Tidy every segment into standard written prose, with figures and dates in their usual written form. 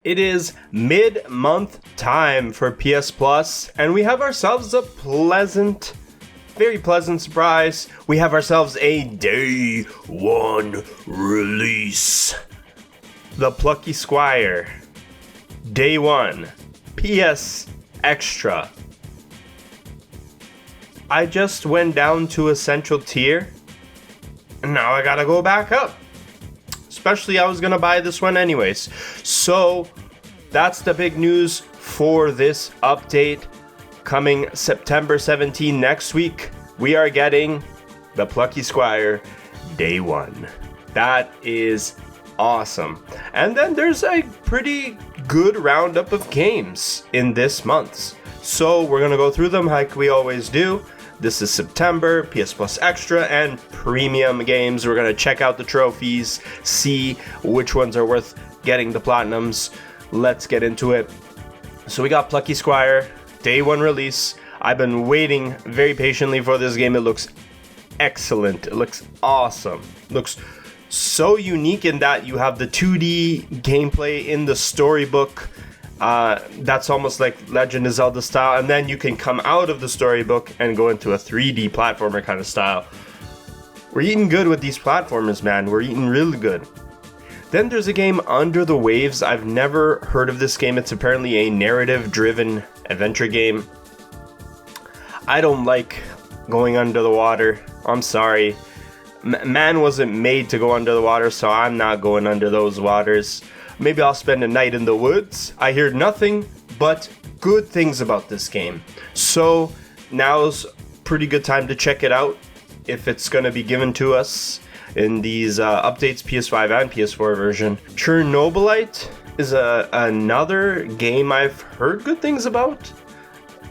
It is mid-month time for PS Plus, and we have ourselves a very pleasant surprise. We have ourselves a day one release. The Plucky Squire. Day one. PS Extra. I just went down to Essential Tier, and now I gotta go back up. Especially I was gonna buy this one anyways. So that's the big news for this update. Coming September 17 next week, we are getting the Plucky Squire Day 1. That is awesome. And then there's a pretty good roundup of games in this month. So we're gonna go through them like we always do. This is September, PS Plus Extra, and Premium games. We're going to check out the trophies, see which ones are worth getting the Platinums. Let's get into it. So we got Plucky Squire, Day 1 release. I've been waiting very patiently for this game. It looks excellent. It looks awesome. It looks so unique in that you have the 2D gameplay in the storybook. That's almost like Legend of Zelda style, and then you can come out of the storybook and go into a 3D platformer kind of style. We're eating good with these platformers, man. We're eating really good. Then there's a game, Under the Waves. I've never heard of this game. It's apparently a narrative-driven adventure game. I don't like going under the water. I'm sorry. Man wasn't made to go under the water, so I'm not going under those waters. Maybe I'll spend a night in the woods. I hear nothing but good things about this game. So now's pretty good time to check it out if it's going to be given to us in these updates, PS5 and PS4 version. Chernobylite is another game I've heard good things about.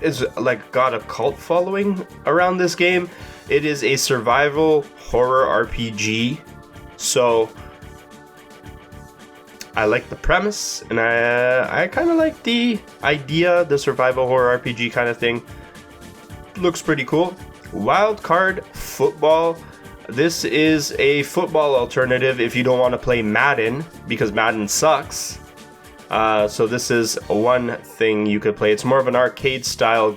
It's like got a cult following around this game. It is a survival horror RPG. So I like the premise, and I kind of like the idea, the survival horror RPG kind of thing. Looks pretty cool. Wildcard Football. This is a football alternative if you don't want to play Madden, because Madden sucks. So this is one thing you could play. It's more of an arcade style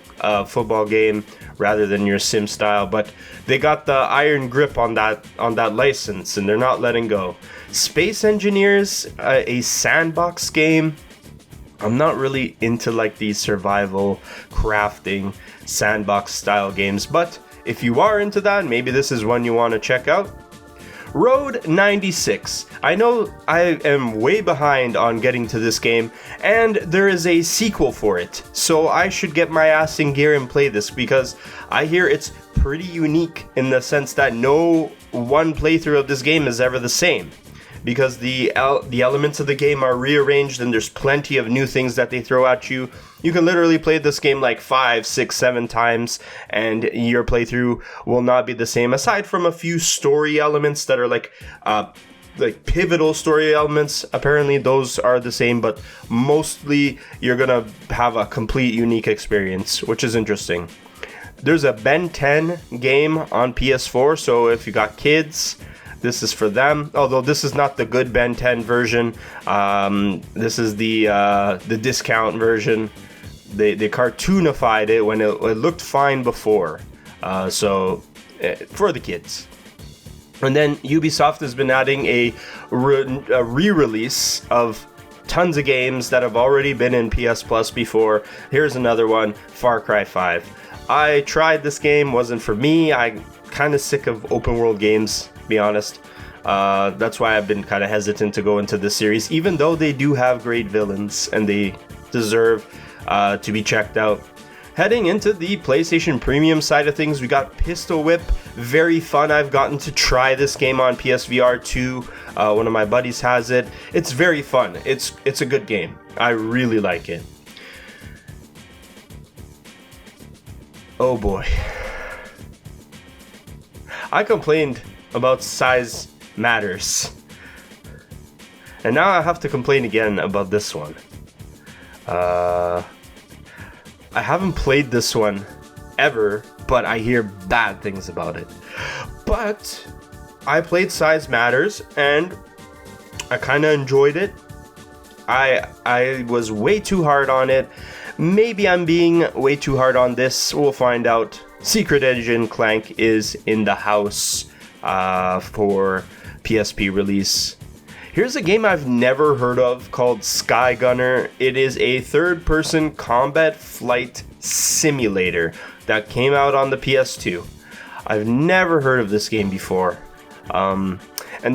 football game rather than your sim style, but they got the iron grip on that license, and they're not letting go. Space Engineers, a sandbox game. I'm not really into like these survival crafting sandbox style games, but if you are into that, maybe this is one you want to check out. Road 96. I know I am way behind on getting to this game, and there is a sequel for it, so I should get my ass in gear and play this, because I hear it's pretty unique in the sense that no one playthrough of this game is ever the same, because the elements of the game are rearranged, and there's plenty of new things that they throw at you. You can literally play this game like 5, 6, 7 times, and your playthrough will not be the same, aside from a few story elements that are like pivotal story elements. Apparently those are the same, but mostly you're gonna have a complete unique experience, which is interesting. There's a Ben 10 game on PS4, so if you got kids, this is for them. Although this is not the good Ben 10 version. This is the discount version. They cartoonified it when it looked fine before. So for the kids. And then Ubisoft has been adding a re-release of tons of games that have already been in PS Plus before. Here's another one, Far Cry 5. I tried this game, wasn't for me. I'm kind of sick of open world games, to be honest. That's why I've been kind of hesitant to go into this series, even though they do have great villains and they deserve to be checked out. Heading into the PlayStation Premium side of things, we got Pistol Whip. Very fun. I've gotten to try this game on PSVR2. One of my buddies has it. It's very fun. It's a good game. I really like it. Oh boy. I complained about size matters, and now I have to complain again about this one. I haven't played this one ever, but I hear bad things about it. But I played Size Matters, and I kind of enjoyed it. I was way too hard on it. Maybe I'm being way too hard on this. We'll find out. Secret Agent Clank is in the house for PSP release. Here's a game I've never heard of called Sky Gunner. It is a third-person combat flight simulator that came out on the PS2. I've never heard of this game before. And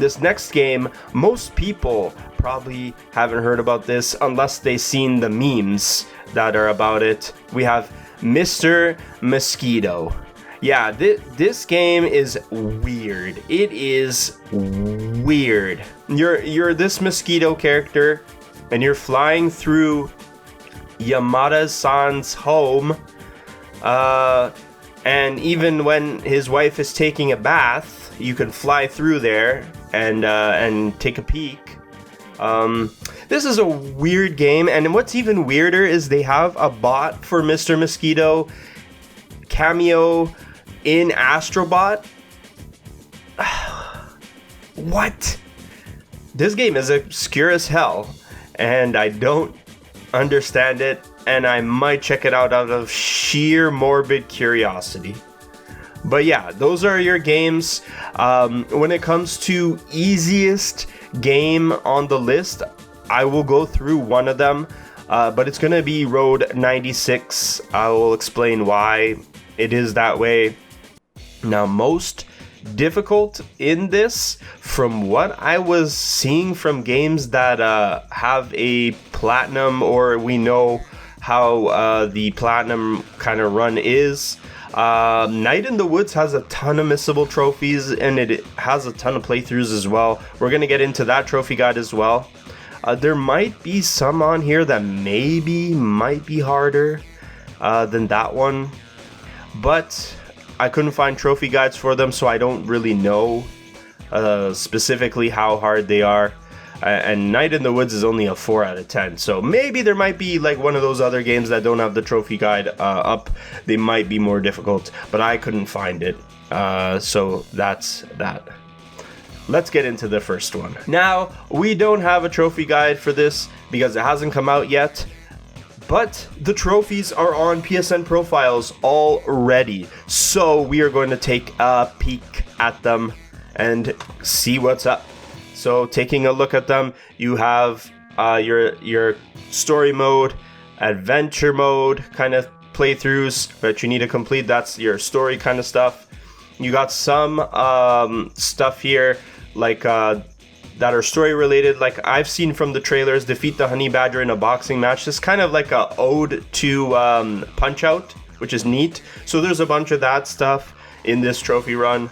this next game, most people probably haven't heard about this unless they've seen the memes that are about it. We have Mister Mosquito. Yeah, this game is weird. It is weird. You're this mosquito character, and you're flying through Yamada-san's home. And even when his wife is taking a bath, you can fly through there and take a peek. This is a weird game, and what's even weirder is they have a bot for Mister Mosquito cameo in Astro Bot. What? This game is obscure as hell, and I don't understand it, and I might check it out of sheer morbid curiosity. But yeah, those are your games. When it comes to easiest game on the list, I will go through one of them, but it's gonna be Road 96. I will explain why it is that way. Now, most difficult in this, from what I was seeing from games that have a platinum, or we know how the platinum kind of run is, Night in the Woods has a ton of missable trophies, and it has a ton of playthroughs as well. We're going to get into that trophy guide as well. There might be some on here that might be harder than that one, but I couldn't find trophy guides for them, so I don't really know specifically how hard they are. And Night in the Woods is only a 4 out of 10, so maybe there might be like one of those other games that don't have the trophy guide up. They might be more difficult, but I couldn't find it, so that's that. Let's get into the first one. Now, we don't have a trophy guide for this because it hasn't come out yet, but the trophies are on PSN profiles already, so we are going to take a peek at them and see what's up. So taking a look at them, you have your story mode, adventure mode kind of playthroughs that you need to complete. That's your story kind of stuff. You got some stuff here like that are story related, like I've seen from the trailers. Defeat the honey badger in a boxing match. This is kind of like a ode to Punch Out, which is neat. So there's a bunch of that stuff in this trophy run.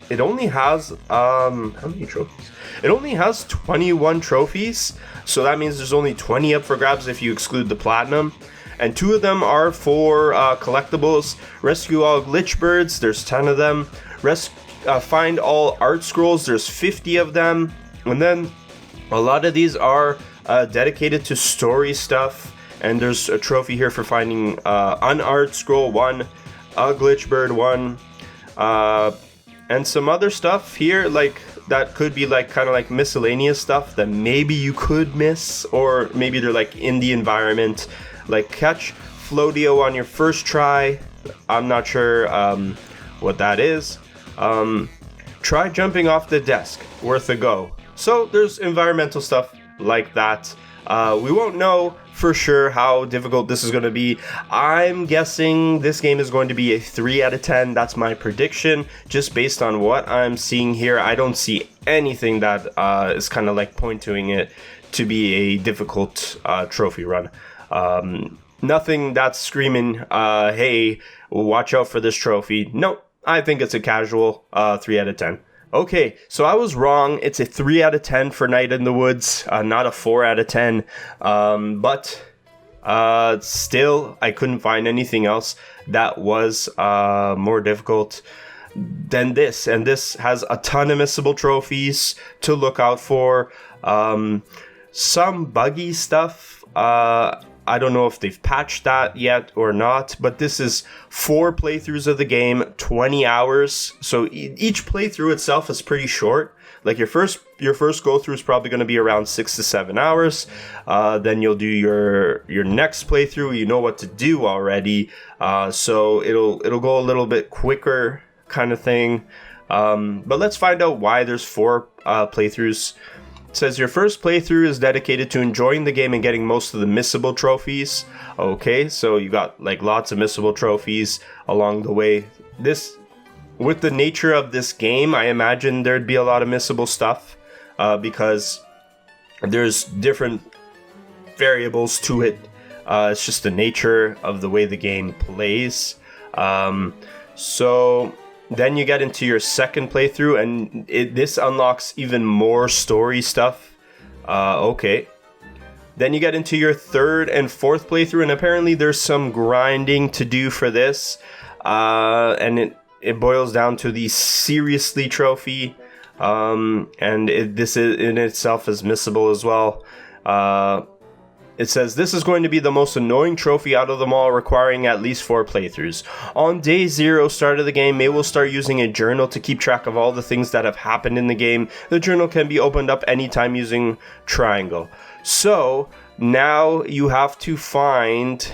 It only has how many trophies? It only has 21 trophies, so that means there's only 20 up for grabs if you exclude the platinum. And 2 of them are for collectibles. Rescue all glitch birds, there's 10 of them. Find all art scrolls, there's 50 of them. And then a lot of these are dedicated to story stuff. And there's a trophy here for finding an art scroll 1, a glitch bird 1, and some other stuff here, like that could be like kind of like miscellaneous stuff that maybe you could miss, or maybe they're like in the environment, like catch Flodio on your first try. I'm not sure what that is. Try jumping off the desk, worth a go. So there's environmental stuff like that. We won't know for sure how difficult this is going to be. I'm guessing this game is going to be a 3 out of 10. That's my prediction, just based on what I'm seeing here. I don't see anything that is kind of like pointing it to be a difficult trophy run. Nothing that's screaming, hey, watch out for this trophy. No, I think it's a casual 3 out of 10. Okay, so I was wrong. It's a 3 out of 10 for Night in the Woods, not a 4 out of 10. But still, I couldn't find anything else that was more difficult than this. And this has a ton of missable trophies to look out for. Some buggy stuff. I don't know if they've patched that yet or not, but this is 4 playthroughs of the game, 20 hours. So each playthrough itself is pretty short, Like your first go through is probably going to be around 6 to 7 hours. Then you'll do your next playthrough. You know what to do already, so it'll go a little bit quicker, kind of thing. But let's find out why there's 4 playthroughs. It says your first playthrough is dedicated to enjoying the game and getting most of the missable trophies. Okay, so you got like lots of missable trophies along the way. With the nature of this game, I imagine there'd be a lot of missable stuff because there's different variables to it. It's just the nature of the way the game plays. So then you get into your second playthrough, and this unlocks even more story stuff. Okay. Then you get into your third and fourth playthrough, and apparently there's some grinding to do for this. And it boils down to the Seriously trophy. And this in itself is missable as well. It says, this is going to be the most annoying trophy out of them all, requiring at least 4 playthroughs. On day 0, start of the game, May will start using a journal to keep track of all the things that have happened in the game. The journal can be opened up anytime using triangle. So, now you have to find...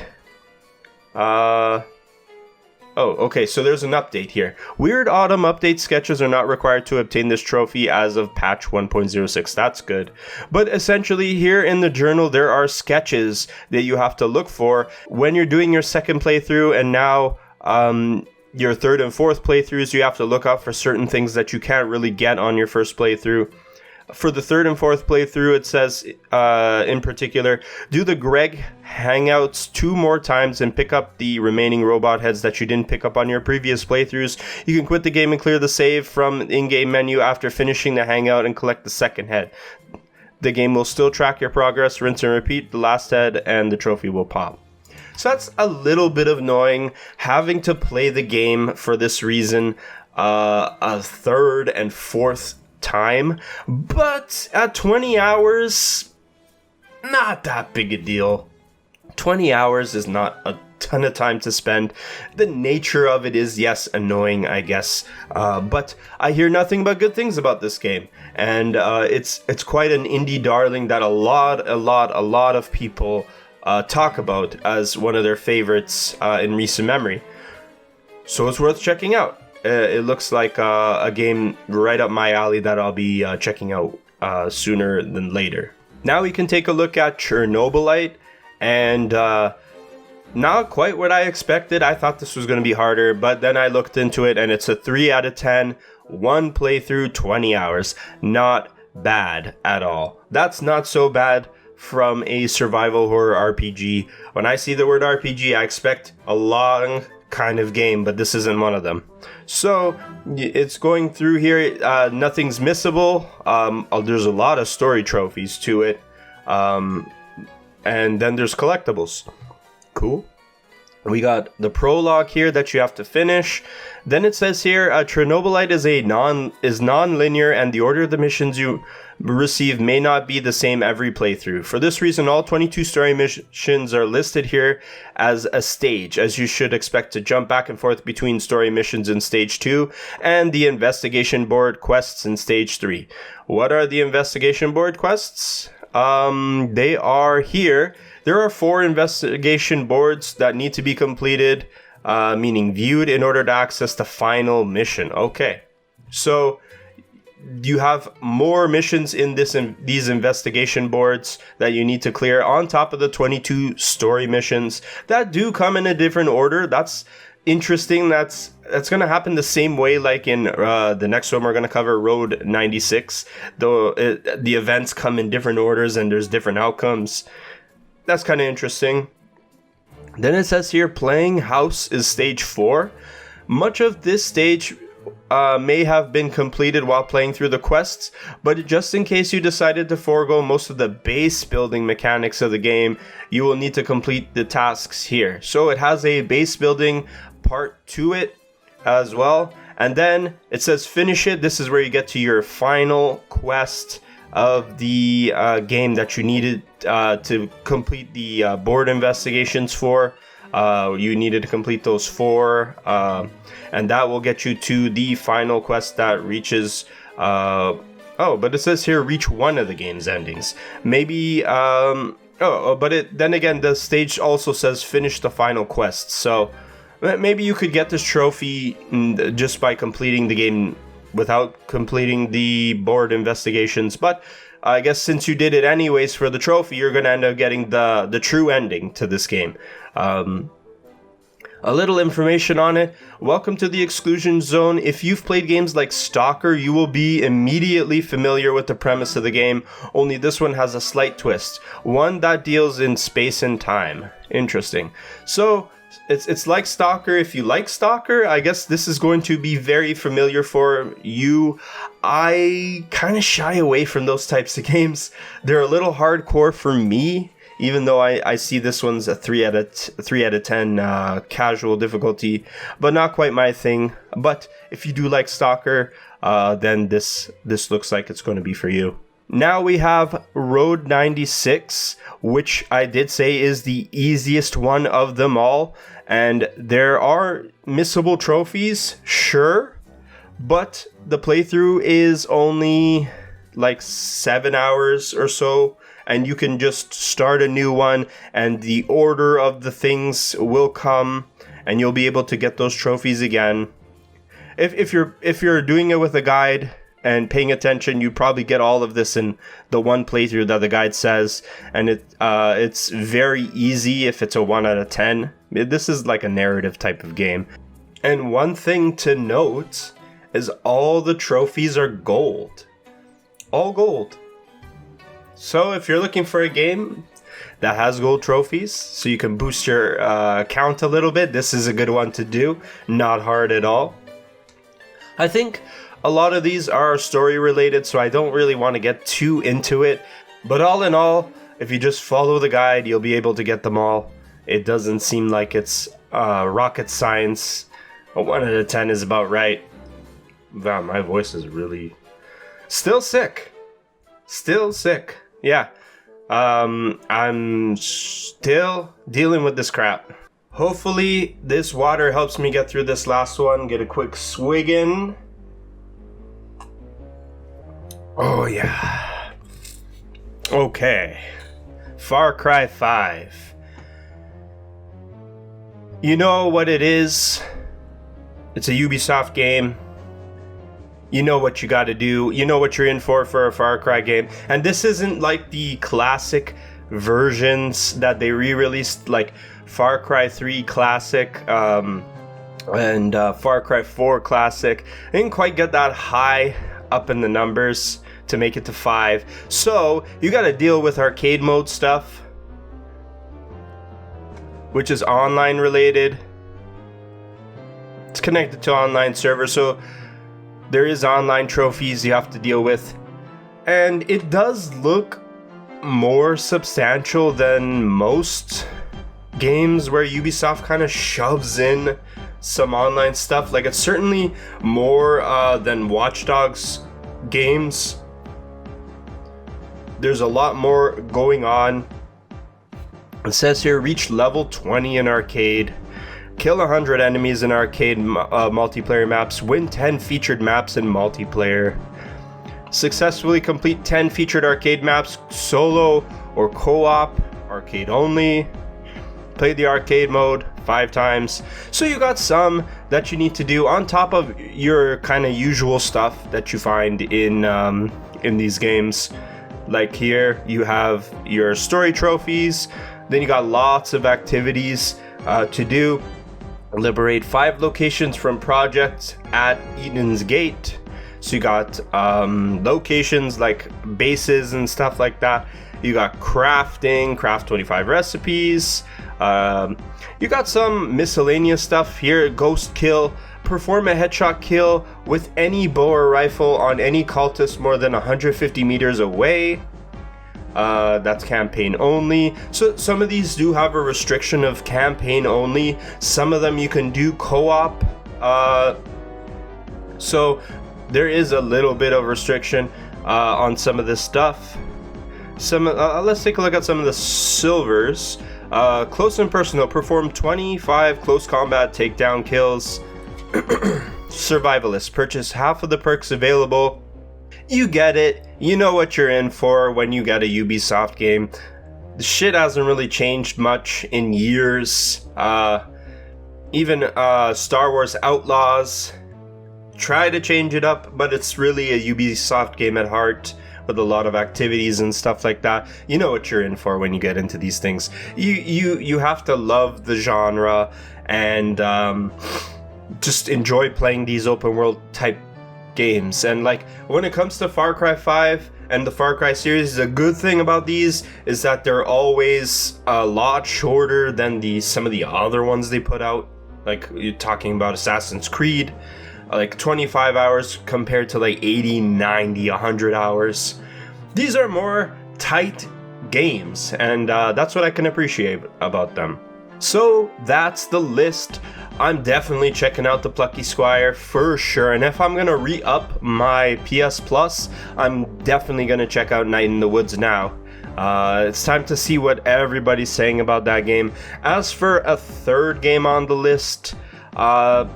Oh, okay, so there's an update here. Weird Autumn update sketches are not required to obtain this trophy as of patch 1.06. That's good. But essentially, here in the journal, there are sketches that you have to look for when you're doing your second playthrough, and now your third and fourth playthroughs, you have to look out for certain things that you can't really get on your first playthrough. For the third and fourth playthrough, it says, in particular, do the Greg hangouts 2 more times and pick up the remaining robot heads that you didn't pick up on your previous playthroughs. You can quit the game and clear the save from the in-game menu after finishing the hangout and collect the second head. The game will still track your progress, rinse and repeat the last head, and the trophy will pop. So that's a little bit annoying, having to play the game for this reason a third and fourth time, but at 20 hours, not that big a deal. 20 hours is not a ton of time to spend. The nature of it is, yes, annoying, I guess, but I hear nothing but good things about this game, and it's quite an indie darling that a lot of people talk about as one of their favorites in recent memory. So it's worth checking out. It looks like a game right up my alley that I'll be checking out sooner than later. Now we can take a look at Chernobylite, and not quite what I expected. I thought this was going to be harder, but then I looked into it, and it's a 3 out of 10, 1 playthrough, 20 hours. Not bad at all. That's not so bad from a survival horror RPG. When I see the word RPG, I expect a long kind of game, but this isn't one of them. So it's going through here, nothing's missable. There's a lot of story trophies to it, and then there's collectibles. Cool. We got the prologue here that you have to finish. Then it says here, Chernobylite is non-linear, and the order of the missions you receive may not be the same every playthrough. For this reason, all 22 story missions are listed here as a stage, as you should expect to jump back and forth between story missions in stage 2 and the investigation board quests in stage 3. What are the investigation board quests? They are here. There are 4 investigation boards that need to be completed, meaning viewed, in order to access the final mission. Okay, so you have more missions in these investigation boards that you need to clear on top of the 22 story missions that do come in a different order. That's interesting. That's going to happen the same way like in the next one we're going to cover, Road 96. Though the events come in different orders and there's different outcomes. That's kind of interesting. Then it says here, playing house is stage 4. Much of this stage may have been completed while playing through the quests, but just in case you decided to forego most of the base building mechanics of the game, you will need to complete the tasks here. So it has a base building part to it as well. And then it says finish it. This is where you get to your final quest of the game that you needed to complete the board investigations for. You needed to complete those 4, and that will get you to the final quest that reaches Oh, but it says here reach one of the game's endings. Maybe, then again, the stage also says finish the final quest. So maybe you could get this trophy just by completing the game without completing the board investigations. But I guess since you did it anyways for the trophy, you're going to end up getting the true ending to this game. A little information on it. Welcome to the exclusion zone. If you've played games like Stalker, you will be immediately familiar with the premise of the game, only this one has a slight twist. One that deals in space and time. Interesting. So, it's like Stalker. If you like Stalker, I guess this is going to be very familiar for you. I kind of shy away from those types of games. They're a little hardcore for me. Even though I see this one's a 3 out of 10 casual difficulty, but not quite my thing. But if you do like Stalker, then this looks like it's going to be for you. Now we have Road 96, which I did say is the easiest one of them all. And there are missable trophies, sure, but the playthrough is only like 7 hours or so. And you can just start a new one, and the order of the things will come, and you'll be able to get those trophies again. If you're doing it with a guide and paying attention, you probably get all of this in the one playthrough that the guide says, and it's very easy if it's a 1 out of 10. This is like a narrative type of game. And one thing to note is all the trophies are gold. All gold. So if you're looking for a game that has gold trophies, so you can boost your count a little bit, this is a good one to do. Not hard at all. I think a lot of these are story related, so I don't really want to get too into it. But all in all, if you just follow the guide, you'll be able to get them all. It doesn't seem like it's rocket science. A 1 out of 10 is about right. Wow, my voice is really... Still sick. Yeah, I'm still dealing with this crap. Hopefully this water helps me get through this last one. Get a quick swig in. Oh yeah. Okay. Far Cry 5. You know what it is. It's a Ubisoft game. You know what you gotta do. You know what you're in for a Far Cry game. And this isn't like the classic versions that they re-released, like Far Cry 3 Classic and Far Cry 4 Classic. I didn't quite get that high up in the numbers to make it to 5. So you gotta deal with arcade mode stuff, which is online related. It's connected to online servers, so there is online trophies you have to deal with, and it does look more substantial than most games where Ubisoft kind of shoves in some online stuff. Like, it's certainly more than Watch Dogs games. There's a lot more going on. It says here, reach level 20 in arcade. Kill 100 enemies in arcade multiplayer maps. Win 10 featured maps in multiplayer. Successfully complete 10 featured arcade maps, solo or co-op, arcade only. Play the arcade mode 5 times. So you got some that you need to do on top of your kind of usual stuff that you find in these games. Like here, you have your story trophies. Then you got lots of activities to do. Liberate 5 locations from projects at Eden's Gate. So you got locations like bases and stuff like that. You got crafting, craft 25 recipes. You got some miscellaneous stuff here. Ghost kill. Perform a headshot kill with any bow or rifle on any cultist more than 150 meters away. That's campaign only. So some of these do have a restriction of campaign only. Some of them you can do co-op. So there is a little bit of restriction on some of this stuff. Let's take a look at some of the silvers. Close and personal. Perform 25 close combat takedown kills. Survivalist. Purchase half of the perks available you get it. You know what you're in for when you get a Ubisoft game. The shit hasn't really changed much in years. Even Star Wars Outlaws try to change it up, but it's really a Ubisoft game at heart with a lot of activities and stuff like that. You know what you're in for when you get into these things. You have to love the genre and just enjoy playing these open world type games. And like when it comes to Far Cry 5 and the Far Cry series, the good thing about these is that they're always a lot shorter than some of the other ones they put out. Like you're talking about Assassin's Creed, like 25 hours compared to like 80, 90, 100 hours. These are more tight games, and that's what I can appreciate about them. So that's the list. I'm definitely checking out the Plucky Squire for sure, and if I'm gonna re-up my PS Plus, I'm definitely gonna check out Night in the Woods now. It's time to see what everybody's saying about that game. As for a third game on the list, so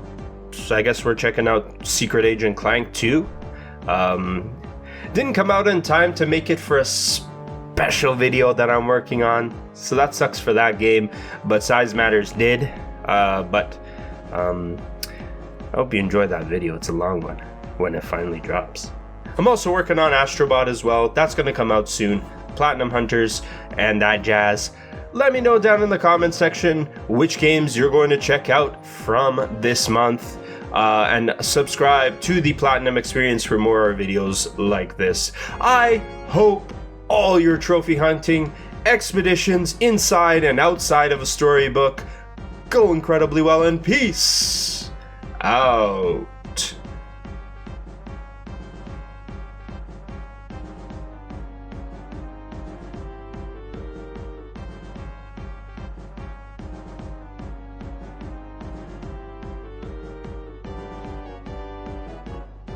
I guess we're checking out Secret Agent Clank 2. Didn't come out in time to make it for a special video that I'm working on, so that sucks for that game, but Size Matters did. But I hope you enjoyed that video. It's a long one when it finally drops. I'm also working on Astro Bot as well. That's going to come out soon. Platinum Hunters and that jazz. Let me know down in the comment section which games you're going to check out from this month. And subscribe to the Platinum XPerience for more videos like this. I hope all your trophy hunting expeditions inside and outside of a storybook go incredibly well, and peace out.